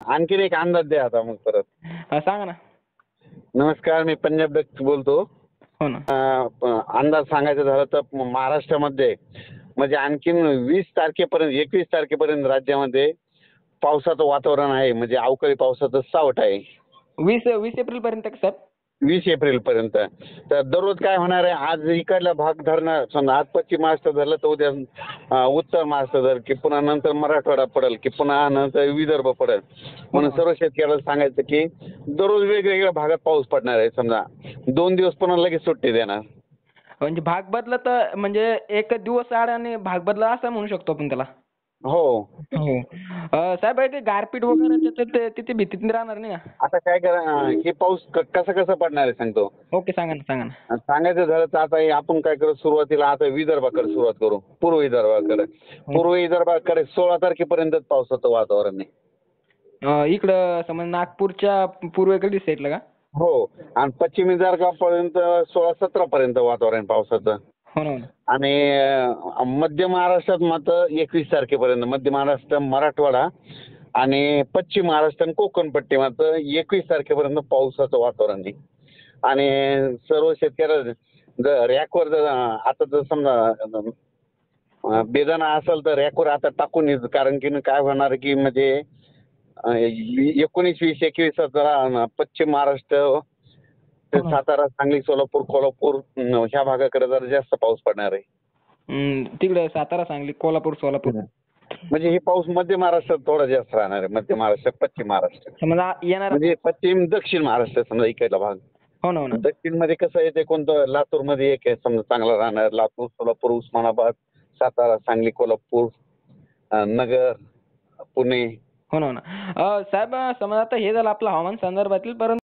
आणखीन एक अंदाज द्या आता मग परत. सांगा ना. नमस्कार, मी पंजाब दत्त बोलतो. हो ना. अंदाज सांगायचा झाला तर महाराष्ट्रामध्ये म्हणजे आणखीन 20 तारखेपर्यंत 21 तारखेपर्यंत राज्यामध्ये पावसाचं वातावरण आहे. म्हणजे अवकाळी पावसाचं सावट आहे. 20 एप्रिल पर्यंत का साहेब? 20 एप्रिल पर्यंत. तर दररोज काय होणार आहे, आज इकडला भाग धरणं समजा आज पश्चिम महाराष्ट्र धरलं तर उद्या उत्तर महाराष्ट्र धर की पुन्हा नंतर मराठवाडा पडेल की पुन्हा नंतर विदर्भ पडेल. म्हणून सर्व शेतकऱ्याला सांगायचं की दररोज वेगवेगळ्या भागात पाऊस पडणार आहे. समजा 2 दिवस पुन्हा लगेच सुट्टी देणार. म्हणजे भाग बदलत म्हणजे एक दिवस आड आणि भाग बदला असं म्हणू शकतो आपण त्याला. हो. हो. साहेब ते गारपीट वगैरे तिथे भीतीत राहणार नाही का? आता काय करा, हे पाऊस कसं पडणार आहे सांगतो. ओके, सांगा ना, सांगा ना. सांगायचं झालं तर आता हे आपण काय करू सुरुवातीला आता विदर्भाकडे सुरुवात करू. पूर्व विदर्भाकडे. पूर्व विदर्भाकडे 16 तारखेपर्यंत पावसाचं वातावरण आहे. इकडं समज नागपूरच्या पूर्वेकडील साईडला का? हो. आणि पश्चिम विदर्भापर्यंत 16-17 पर्यंत वातावरण पावसाचं. हो ना, हो ना. आणि मध्य महाराष्ट्रात मात्र 21 तारखेपर्यंत. मध्य महाराष्ट्र, मराठवाडा आणि पश्चिम महाराष्ट्र आणि कोकण पट्टी मात्र 21 तारखेपर्यंत पावसाचं वातावरण आहे. आणि सर्व शेतकऱ्या रॅकवर आता जर समजा बेदाणा असेल तर रॅकवर आता टाकून येईल. कारण की काय होणार की म्हणजे 19, 20, 21 पश्चिम महाराष्ट्र ते सातारा, सांगली, सोलापूर, कोल्हापूर ह्या भागाकडे जरा जास्त पाऊस पडणार आहे. तिकडे सातारा, सांगली, कोल्हापूर, सोलापूर. म्हणजे हे पाऊस मध्य महाराष्ट्रात थोडा जास्त राहणार आहे. मध्य महाराष्ट्र, पश्चिम महाराष्ट्र समजा येणार. म्हणजे पश्चिम दक्षिण महाराष्ट्र समजा इकडला भाग. हो ना, हो ना. दक्षिण मध्ये कसं येते कोणतं लातूर मध्ये एक आहे समजा चांगला राहणार. लातूर, सोलापूर, उस्मानाबाद, सातारा, सांगली, कोल्हापूर, नगर, पुणे. हो ना, हो ना. साहेब समजा आता हे झालं आपलं हवामान संदर्भातील, परंतु